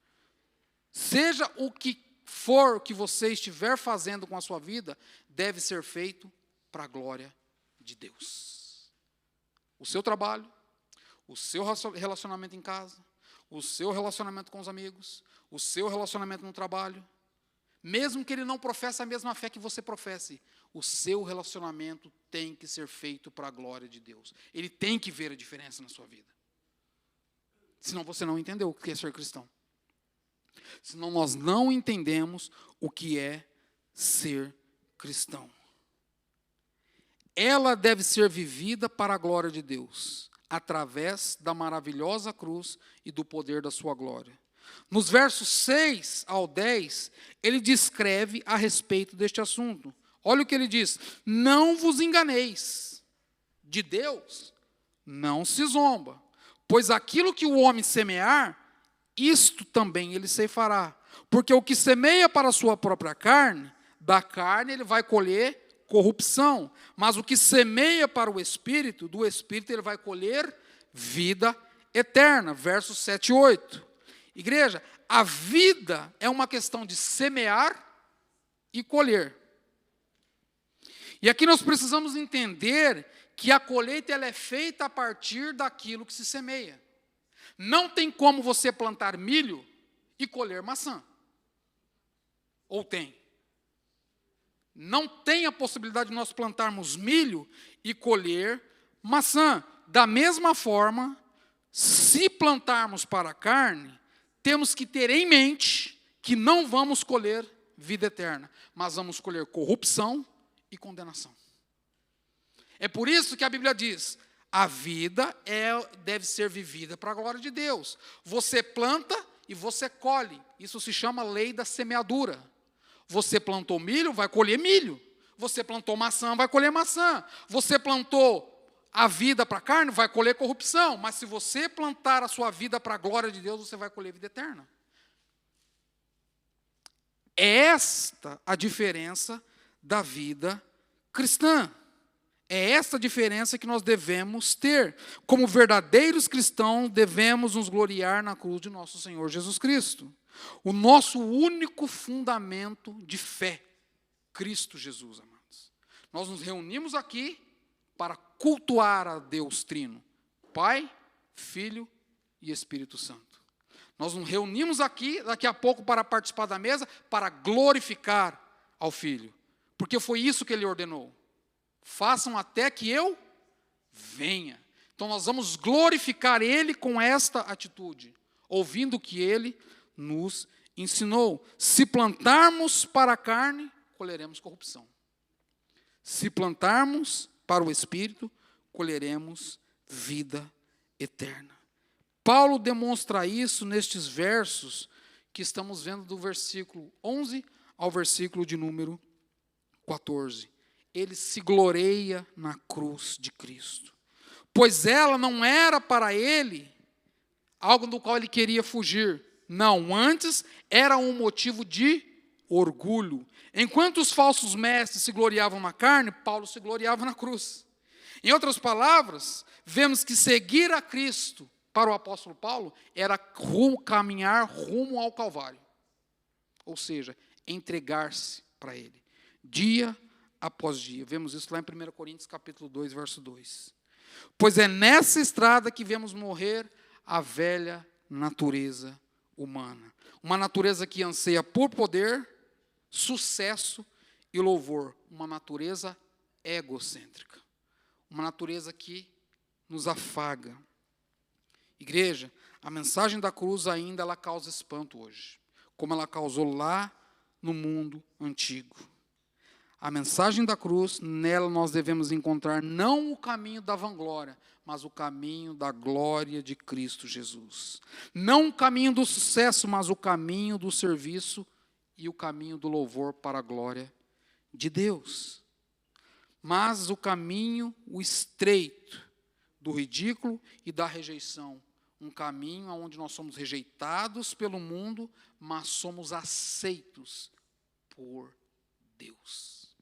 Seja o que for que você estiver fazendo com a sua vida, deve ser feito para a glória de Deus. O seu trabalho, o seu relacionamento em casa, o seu relacionamento com os amigos, o seu relacionamento no trabalho, mesmo que ele não professe a mesma fé que você professe, o seu relacionamento tem que ser feito para a glória de Deus. Ele tem que ver a diferença na sua vida. Senão você não entendeu o que é ser cristão. Senão nós não entendemos o que é ser cristão. ela deve ser vivida para a glória de Deus, através da maravilhosa cruz e do poder da sua glória. Nos versos 6 ao 10, ele descreve a respeito deste assunto. Olha o que ele diz: não vos enganeis, de Deus não se zomba, pois aquilo que o homem semear, isto também ele ceifará. Porque o que semeia para a sua própria carne, da carne ele vai colher corrupção. Mas o que semeia para o Espírito, do Espírito ele vai colher vida eterna. Versos 7 e 8. Igreja, a vida é uma questão de semear e colher. E aqui nós precisamos entender que a colheita ela é feita a partir daquilo que se semeia. Não tem como você plantar milho e colher maçã. Ou tem? Não tem a possibilidade de nós plantarmos milho e colher maçã. Da mesma forma, se plantarmos para a carne, temos que ter em mente que não vamos colher vida eterna, mas vamos colher corrupção e condenação. É por isso que a Bíblia diz: a vida deve ser vivida para a glória de Deus. Você planta e você colhe. Isso se chama lei da semeadura. Você plantou milho, vai colher milho. Você plantou maçã, vai colher maçã. Você plantou a vida para a carne, vai colher corrupção. Mas se você plantar a sua vida para a glória de Deus, você vai colher vida eterna. É esta a diferença da vida cristã. É esta a diferença que nós devemos ter. Como verdadeiros cristãos, devemos nos gloriar na cruz de nosso Senhor Jesus Cristo. O nosso único fundamento de fé, Cristo Jesus, amados. Nós nos reunimos aqui para cultuar a Deus Trino, Pai, Filho e Espírito Santo. Nós nos reunimos aqui, daqui a pouco, para participar da mesa, para glorificar ao Filho. Porque foi isso que ele ordenou. Façam até que eu venha. Então nós vamos glorificar ele com esta atitude, ouvindo o que ele nos ensinou. Se plantarmos para a carne, colheremos corrupção. Se plantarmos para o Espírito, colheremos vida eterna. Paulo demonstra isso nestes versos que estamos vendo do versículo 11 ao versículo de número 14. Ele se gloreia na cruz de Cristo, pois ela não era para ele algo do qual ele queria fugir. Não, antes era um motivo de orgulho. Enquanto os falsos mestres se gloriavam na carne, Paulo se gloriava na cruz. Em outras palavras, vemos que seguir a Cristo para o apóstolo Paulo era caminhar rumo ao Calvário. Ou seja, entregar-se para ele, dia após dia. Vemos isso lá em 1 Coríntios capítulo 2, verso 2. Pois é nessa estrada que vemos morrer a velha natureza humana. Uma natureza que anseia por poder, sucesso e louvor. Uma natureza egocêntrica. Uma natureza que nos afaga. Igreja, a mensagem da cruz ainda ela causa espanto hoje, como ela causou lá no mundo antigo. A mensagem da cruz, nela nós devemos encontrar não o caminho da vanglória, mas o caminho da glória de Cristo Jesus. Não o caminho do sucesso, mas o caminho do serviço e o caminho do louvor para a glória de Deus. Mas o caminho, o estreito, do ridículo e da rejeição. Um caminho onde nós somos rejeitados pelo mundo, mas somos aceitos por Deus.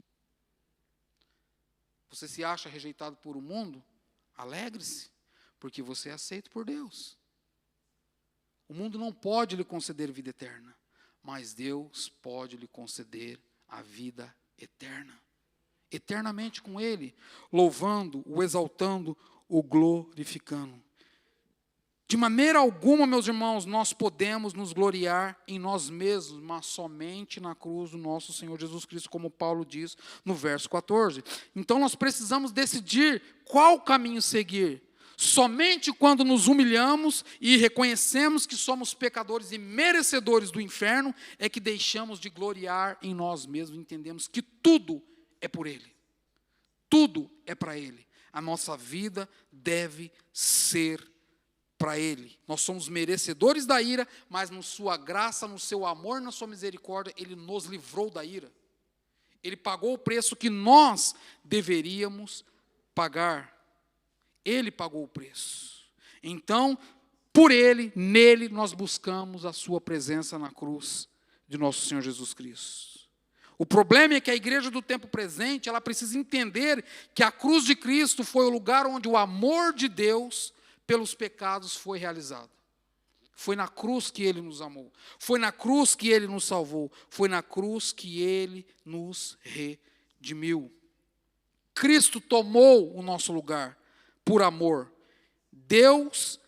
Você se acha rejeitado por o mundo? Alegre-se, porque você é aceito por Deus. O mundo não pode lhe conceder vida eterna, mas Deus pode lhe conceder a vida eterna. Eternamente com Ele, louvando, o exaltando, o glorificando. De maneira alguma, meus irmãos, nós podemos nos gloriar em nós mesmos, mas somente na cruz do nosso Senhor Jesus Cristo, como Paulo diz no verso 14. Então nós precisamos decidir qual caminho seguir. Somente quando nos humilhamos e reconhecemos que somos pecadores e merecedores do inferno, é que deixamos de gloriar em nós mesmos, entendemos que tudo é por Ele. tudo é para Ele. A nossa vida deve ser para Ele. Nós somos merecedores da ira, mas na sua graça, no seu amor, na sua misericórdia, Ele nos livrou da ira. Ele pagou o preço que nós deveríamos pagar. Ele pagou o preço. Então, por Ele, nele, nós buscamos a sua presença na cruz de nosso Senhor Jesus Cristo. O problema é que a igreja do tempo presente, ela precisa entender que a cruz de Cristo foi o lugar onde o amor de Deus pelos pecados foi realizado. Foi na cruz que Ele nos amou. Foi na cruz que Ele nos salvou. Foi na cruz que Ele nos redimiu. Cristo tomou o nosso lugar por amor. Deus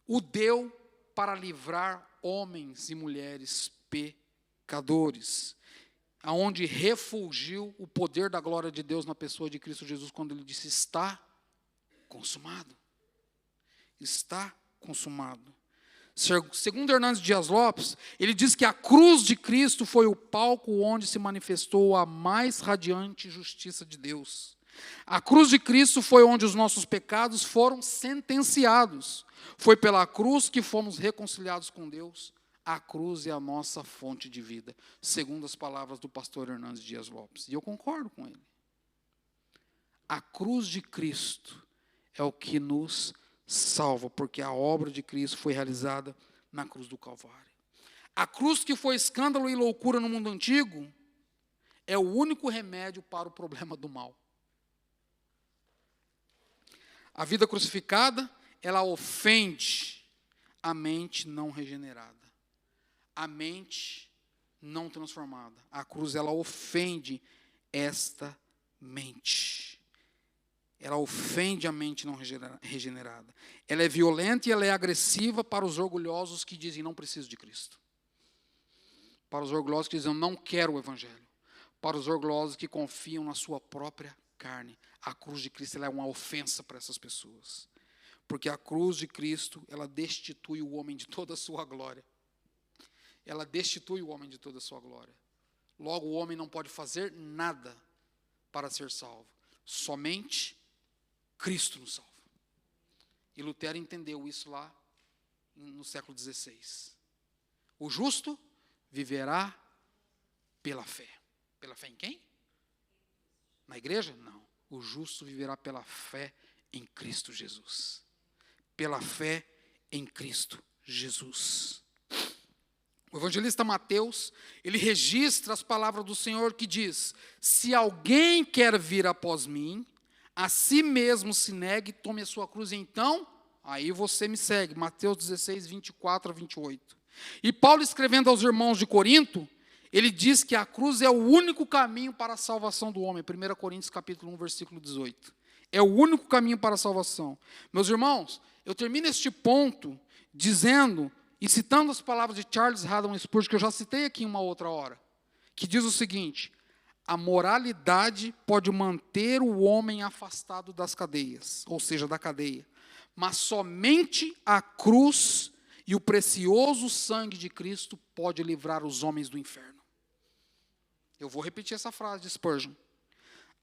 o deu para livrar homens e mulheres pecadores, aonde refulgiu o poder da glória de Deus na pessoa de Cristo Jesus, quando Ele disse, está consumado. Está consumado. Segundo Hernandes Dias Lopes, ele diz que a cruz de Cristo foi o palco onde se manifestou a mais radiante justiça de Deus. A cruz de Cristo foi onde os nossos pecados foram sentenciados. Foi pela cruz que fomos reconciliados com Deus. A cruz é a nossa fonte de vida, segundo as palavras do pastor Hernandes Dias Lopes. E eu concordo com ele. A cruz de Cristo é o que nos salva, porque a obra de Cristo foi realizada na cruz do Calvário. A cruz que foi escândalo e loucura no mundo antigo é o único remédio para o problema do mal. A vida crucificada, ela ofende a mente não regenerada, a mente não transformada. A cruz, ela ofende esta mente. Ela ofende a mente não regenerada. Ela é violenta e ela é agressiva para os orgulhosos que dizem, não preciso de Cristo. Para os orgulhosos que dizem, não quero o Evangelho. Para os orgulhosos que confiam na sua própria carne. A cruz de Cristo, ela é uma ofensa para essas pessoas. Porque a cruz de Cristo, ela destitui o homem de toda a sua glória. Ela destitui o homem de toda a sua glória. Logo, o homem não pode fazer nada para ser salvo. Somente Cristo nos salva. E Lutero entendeu isso lá no século XVI. O justo viverá pela fé. Pela fé em quem? Na igreja? Não. O justo viverá pela fé em Cristo Jesus. Pela fé em Cristo Jesus. O evangelista Mateus, ele registra as palavras do Senhor que diz, se alguém quer vir após mim, a si mesmo se negue, tome a sua cruz, então, aí você me segue. Mateus 16, 24 a 28. E Paulo, escrevendo aos irmãos de Corinto, ele diz que a cruz é o único caminho para a salvação do homem. 1 Coríntios capítulo 1, versículo 18. É o único caminho para a salvação. Meus irmãos, eu termino este ponto dizendo, e citando as palavras de Charles Haddon Spurgeon, que eu já citei aqui em uma outra hora, que diz o seguinte, a moralidade pode manter o homem afastado das cadeias, ou seja, da cadeia, mas somente a cruz e o precioso sangue de Cristo pode livrar os homens do inferno. Eu vou repetir essa frase de Spurgeon.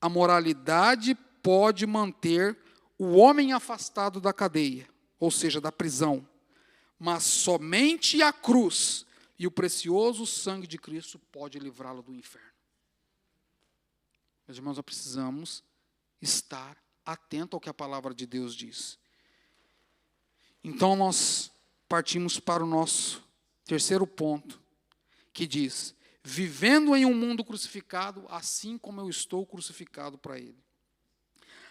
A moralidade pode manter o homem afastado da cadeia, ou seja, da prisão, mas somente a cruz e o precioso sangue de Cristo pode livrá-lo do inferno. Meus irmãos, nós precisamos estar atentos ao que a palavra de Deus diz. Então, nós partimos para o nosso terceiro ponto, que diz, vivendo em um mundo crucificado, assim como eu estou crucificado para ele.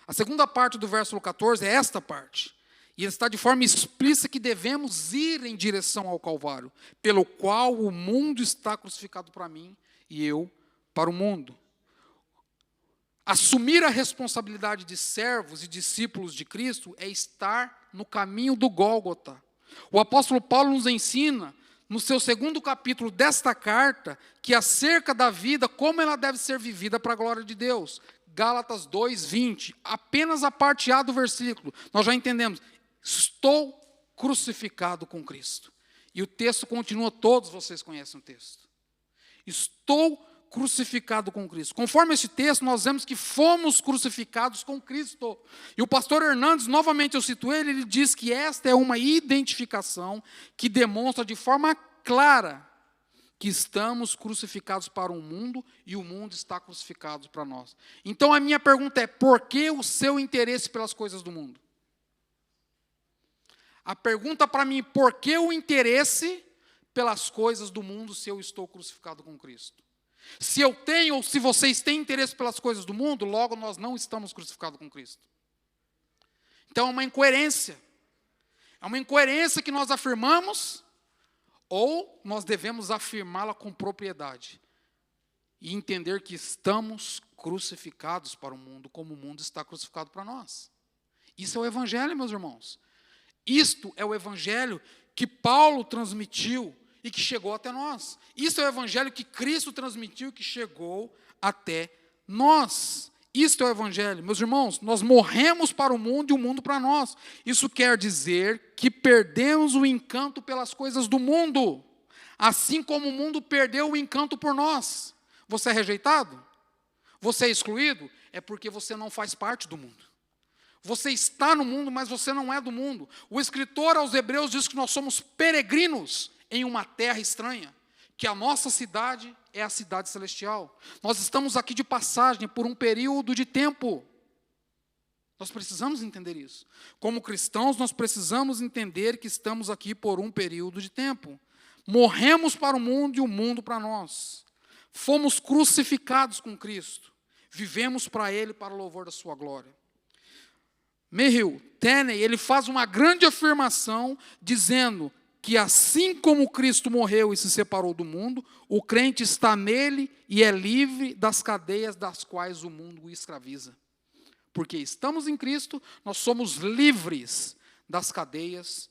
A segunda parte do versículo 14 é esta parte. E ele está de forma explícita que devemos ir em direção ao Calvário, pelo qual o mundo está crucificado para mim e eu para o mundo. Assumir a responsabilidade de servos e discípulos de Cristo é estar no caminho do Gólgota. O apóstolo Paulo nos ensina, no seu segundo capítulo desta carta, que acerca da vida, como ela deve ser vivida para a glória de Deus. Gálatas 2, 20, apenas a parte A do versículo, nós já entendemos. Estou crucificado com Cristo. E o texto continua, todos vocês conhecem o texto. Estou crucificado com Cristo. Conforme este texto, nós vemos que fomos crucificados com Cristo. E o pastor Hernandes, novamente eu cito ele diz que esta é uma identificação que demonstra de forma clara que estamos crucificados para o mundo e o mundo está crucificado para nós. Então a minha pergunta é, por que o seu interesse pelas coisas do mundo? A pergunta para mim, por que o interesse pelas coisas do mundo se eu estou crucificado com Cristo? Se eu tenho, ou se vocês têm interesse pelas coisas do mundo, logo nós não estamos crucificados com Cristo. Então é uma incoerência. É uma incoerência que nós afirmamos, ou nós devemos afirmá-la com propriedade. E entender que estamos crucificados para o mundo, como o mundo está crucificado para nós. Isso é o Evangelho, meus irmãos. Isto é o Evangelho que Paulo transmitiu e que chegou até nós. Isso é o Evangelho que Cristo transmitiu e que chegou até nós. Isto é o Evangelho. Meus irmãos, nós morremos para o mundo e o mundo para nós. Isso quer dizer que perdemos o encanto pelas coisas do mundo, assim como o mundo perdeu o encanto por nós. Você é rejeitado? Você é excluído? É porque você não faz parte do mundo. Você está no mundo, mas você não é do mundo. O escritor aos Hebreus diz que nós somos peregrinos em uma terra estranha, que a nossa cidade é a cidade celestial. Nós estamos aqui de passagem por um período de tempo. Nós precisamos entender isso. Como cristãos, nós precisamos entender que estamos aqui por um período de tempo. Morremos para o mundo e o mundo para nós. Fomos crucificados com Cristo. Vivemos para Ele, para o louvor da sua glória. Merrill Tenney, ele faz uma grande afirmação dizendo que assim como Cristo morreu e se separou do mundo, o crente está nele e é livre das cadeias das quais o mundo o escraviza. Porque estamos em Cristo, nós somos livres das cadeias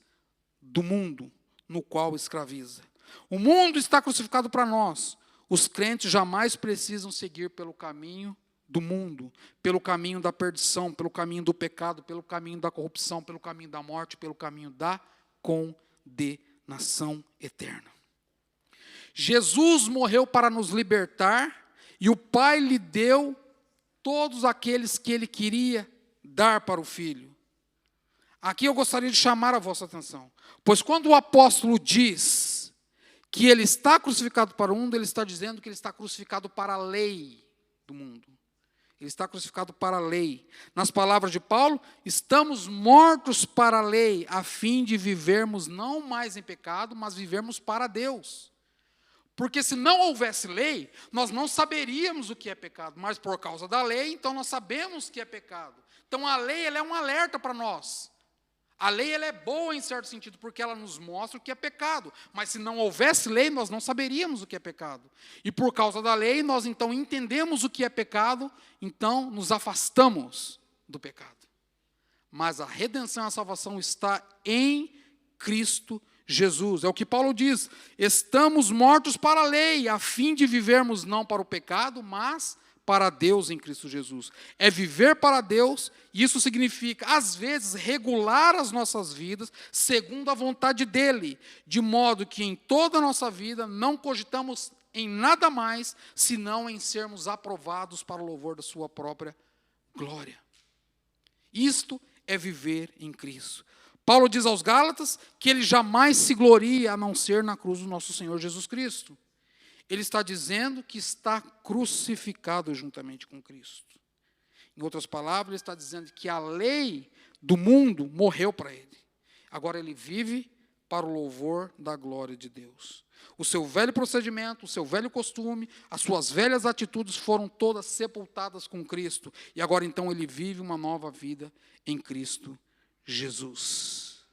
do mundo no qual escraviza. O mundo está crucificado para nós. Os crentes jamais precisam seguir pelo caminho do mundo, pelo caminho da perdição, pelo caminho do pecado, pelo caminho da corrupção, pelo caminho da morte, pelo caminho da condenação eterna. Jesus morreu para nos libertar e o Pai lhe deu todos aqueles que Ele queria dar para o Filho. Aqui eu gostaria de chamar a vossa atenção, pois quando o apóstolo diz que Ele está crucificado para o mundo, Ele está dizendo que Ele está crucificado para a lei do mundo. Ele está crucificado para a lei. Nas palavras de Paulo, estamos mortos para a lei, a fim de vivermos não mais em pecado, mas vivermos para Deus. Porque se não houvesse lei, nós não saberíamos o que é pecado, mas por causa da lei, então nós sabemos que é pecado. Então a lei ela é um alerta para nós. A lei ela é boa em certo sentido, porque ela nos mostra o que é pecado. Mas se não houvesse lei, nós não saberíamos o que é pecado. E por causa da lei, nós então entendemos o que é pecado, então nos afastamos do pecado. Mas a redenção e a salvação está em Cristo Jesus. É o que Paulo diz, estamos mortos para a lei, a fim de vivermos não para o pecado, mas para Deus em Cristo Jesus. É viver para Deus, e isso significa, às vezes, regular as nossas vidas segundo a vontade dEle, de modo que em toda a nossa vida não cogitamos em nada mais, senão em sermos aprovados para o louvor da sua própria glória. Isto é viver em Cristo. Paulo diz aos Gálatas que ele jamais se gloria a não ser na cruz do nosso Senhor Jesus Cristo. Ele está dizendo que está crucificado juntamente com Cristo. Em outras palavras, ele está dizendo que a lei do mundo morreu para ele. Agora ele vive para o louvor da glória de Deus. O seu velho procedimento, o seu velho costume, as suas velhas atitudes foram todas sepultadas com Cristo. E agora então ele vive uma nova vida em Cristo Jesus.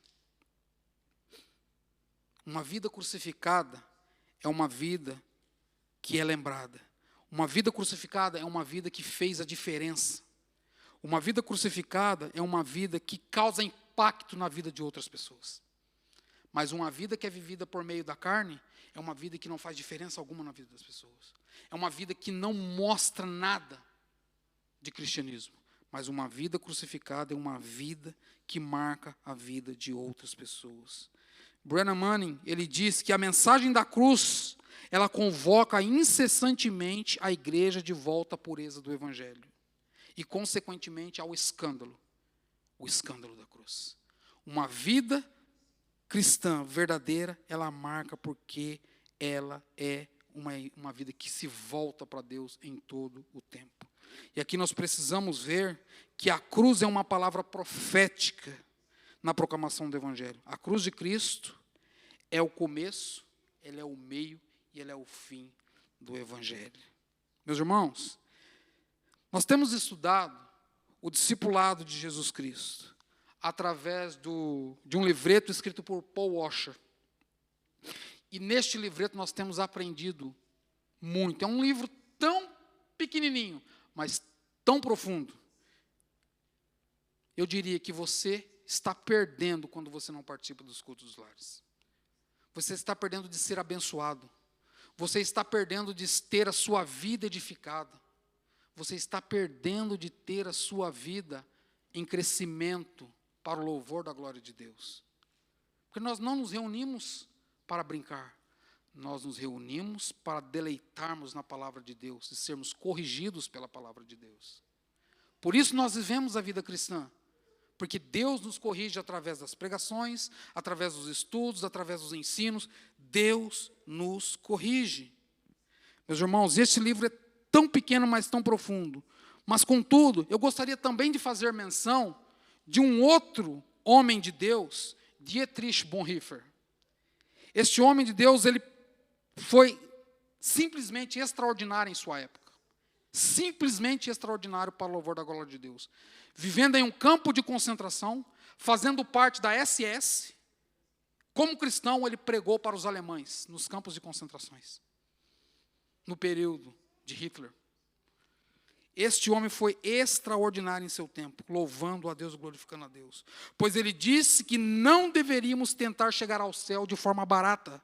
Uma vida crucificada é uma vida que é lembrada. Uma vida crucificada é uma vida que fez a diferença. Uma vida crucificada é uma vida que causa impacto na vida de outras pessoas. Mas uma vida que é vivida por meio da carne é uma vida que não faz diferença alguma na vida das pessoas. É uma vida que não mostra nada de cristianismo. Mas uma vida crucificada é uma vida que marca a vida de outras pessoas. Brennan Manning, ele diz que a mensagem da cruz, ela convoca incessantemente a igreja de volta à pureza do Evangelho. E, consequentemente, ao escândalo. O escândalo da cruz. Uma vida cristã verdadeira, ela marca porque ela é uma vida que se volta para Deus em todo o tempo. E aqui nós precisamos ver que a cruz é uma palavra profética na proclamação do Evangelho. A cruz de Cristo é o começo, ela é o meio e ela é o fim do Evangelho. Meus irmãos, nós temos estudado o discipulado de Jesus Cristo através de um livreto escrito por Paul Washer. E neste livreto nós temos aprendido muito. É um livro tão pequenininho, mas tão profundo. Eu diria que você está perdendo quando você não participa dos cultos dos lares. Você está perdendo de ser abençoado. Você está perdendo de ter a sua vida edificada. Você está perdendo de ter a sua vida em crescimento para o louvor da glória de Deus. Porque nós não nos reunimos para brincar. Nós nos reunimos para deleitarmos na palavra de Deus e sermos corrigidos pela palavra de Deus. Por isso nós vivemos a vida cristã. Porque Deus nos corrige através das pregações, através dos estudos, através dos ensinos. Deus nos corrige. Meus irmãos, este livro é tão pequeno, mas tão profundo. Mas, contudo, eu gostaria também de fazer menção de um outro homem de Deus, Dietrich Bonhoeffer. Este homem de Deus, ele foi simplesmente extraordinário em sua época. Simplesmente extraordinário para o louvor da glória de Deus. Vivendo em um campo de concentração, fazendo parte da SS, como cristão, ele pregou para os alemães nos campos de concentrações, no período de Hitler. Este homem foi extraordinário em seu tempo, louvando a Deus, glorificando a Deus. Pois ele disse que não deveríamos tentar chegar ao céu de forma barata,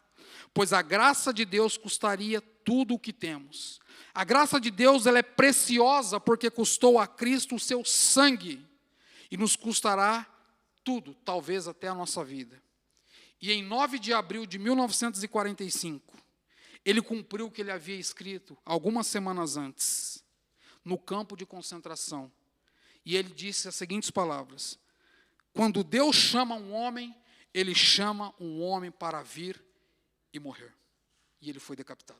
pois a graça de Deus custaria tudo o que temos. A graça de Deus, ela é preciosa porque custou a Cristo o seu sangue e nos custará tudo, talvez até a nossa vida. E em 9 de abril de 1945, ele cumpriu o que ele havia escrito algumas semanas antes, no campo de concentração. E ele disse as seguintes palavras: quando Deus chama um homem, ele chama um homem para vir e morrer. E ele foi decapitado.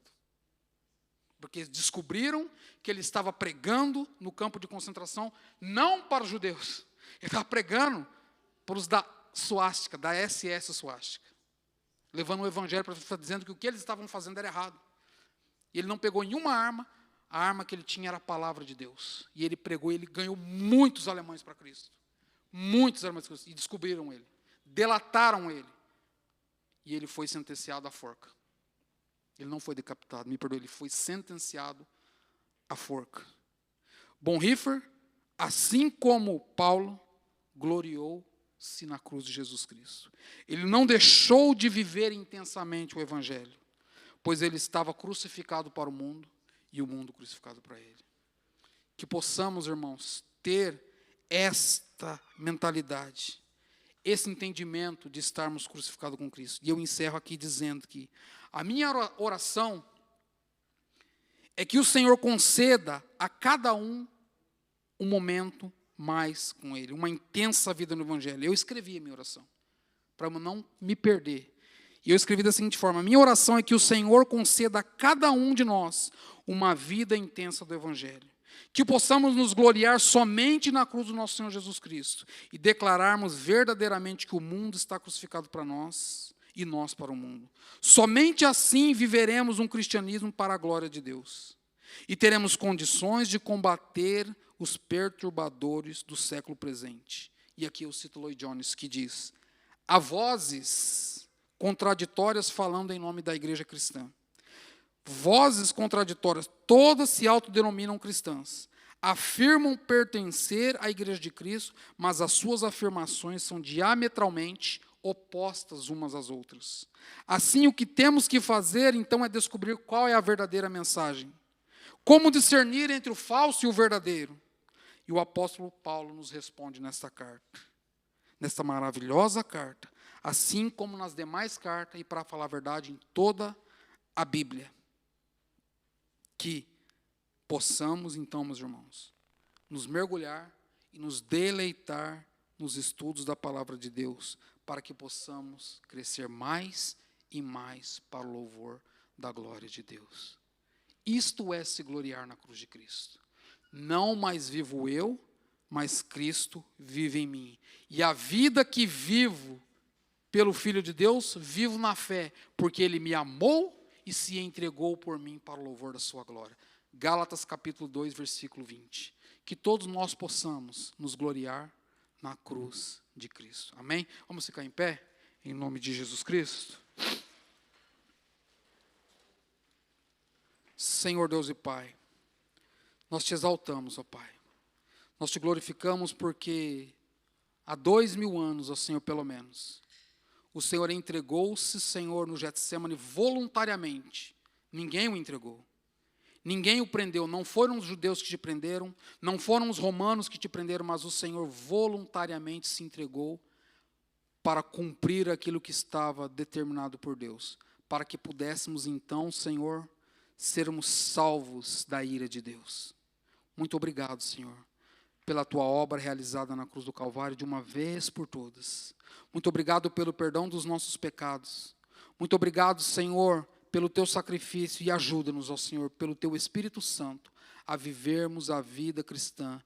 Porque descobriram que ele estava pregando no campo de concentração, não para os judeus. Ele estava pregando para os da suástica, da SS suástica. Levando o evangelho para estar dizendo que o que eles estavam fazendo era errado. E ele não pegou nenhuma arma, a arma que ele tinha era a palavra de Deus. E ele pregou, e ele ganhou muitos alemães para Cristo. Muitos alemães para Cristo. E descobriram ele. Delataram ele. E ele foi sentenciado à forca. Ele não foi decapitado, me perdoe, ele foi sentenciado à forca. Bonhoeffer, assim como Paulo, gloriou-se na cruz de Jesus Cristo. Ele não deixou de viver intensamente o Evangelho, pois ele estava crucificado para o mundo e o mundo crucificado para ele. Que possamos, irmãos, ter esta mentalidade, esse entendimento de estarmos crucificados com Cristo. E eu encerro aqui dizendo que a minha oração é que o Senhor conceda a cada um momento mais com Ele, uma intensa vida no Evangelho. Eu escrevi a minha oração, para não me perder. E eu escrevi da seguinte forma: a minha oração é que o Senhor conceda a cada um de nós uma vida intensa do Evangelho. Que possamos nos gloriar somente na cruz do nosso Senhor Jesus Cristo e declararmos verdadeiramente que o mundo está crucificado para nós e nós para o mundo. Somente assim viveremos um cristianismo para a glória de Deus. E teremos condições de combater os perturbadores do século presente. E aqui eu cito Lloyd Jones, que diz: há vozes contraditórias falando em nome da igreja cristã. Vozes contraditórias, todas se autodenominam cristãs. Afirmam pertencer à igreja de Cristo, mas as suas afirmações são diametralmente opostas umas às outras. Assim, o que temos que fazer, então, é descobrir qual é a verdadeira mensagem. Como discernir entre o falso e o verdadeiro? E o apóstolo Paulo nos responde nesta carta, nesta maravilhosa carta, assim como nas demais cartas e, para falar a verdade, em toda a Bíblia. Que possamos, então, meus irmãos, nos mergulhar e nos deleitar nos estudos da palavra de Deus, para que possamos crescer mais e mais para o louvor da glória de Deus. Isto é se gloriar na cruz de Cristo. Não mais vivo eu, mas Cristo vive em mim. E a vida que vivo pelo Filho de Deus, vivo na fé, porque Ele me amou e se entregou por mim para o louvor da sua glória. Gálatas capítulo 2, versículo 20. Que todos nós possamos nos gloriar na cruz de Cristo. Amém? Vamos ficar em pé, em nome de Jesus Cristo. Senhor Deus e Pai, nós te exaltamos, ó Pai. Nós te glorificamos porque há 2000 anos, ó Senhor, pelo menos, o Senhor entregou-se, Senhor, no Getsemane voluntariamente. Ninguém o entregou. Ninguém o prendeu. Não foram os judeus que te prenderam, não foram os romanos que te prenderam, mas o Senhor voluntariamente se entregou para cumprir aquilo que estava determinado por Deus, para que pudéssemos então, Senhor, sermos salvos da ira de Deus. Muito obrigado, Senhor, pela tua obra realizada na cruz do Calvário de uma vez por todas. Muito obrigado pelo perdão dos nossos pecados. Muito obrigado, Senhor, pelo teu sacrifício, e ajuda-nos, ó Senhor, pelo teu Espírito Santo, a vivermos a vida cristã,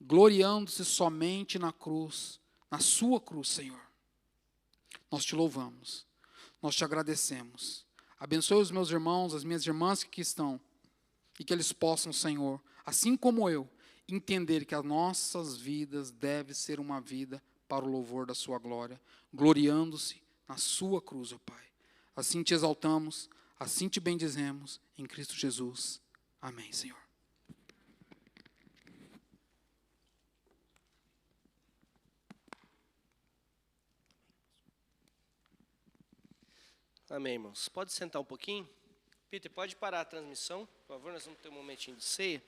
gloriando-se somente na cruz, na sua cruz, Senhor. Nós te louvamos, nós te agradecemos. Abençoe os meus irmãos, as minhas irmãs que aqui estão, e que eles possam, Senhor, assim como eu, entender que as nossas vidas devem ser uma vida para o louvor da sua glória, gloriando-se na sua cruz, ó Pai. Assim te exaltamos, assim te bendizemos, em Cristo Jesus. Amém, Senhor. Amém, irmãos. Pode sentar um pouquinho? Peter, pode parar a transmissão, por favor, nós vamos ter um momentinho de ceia.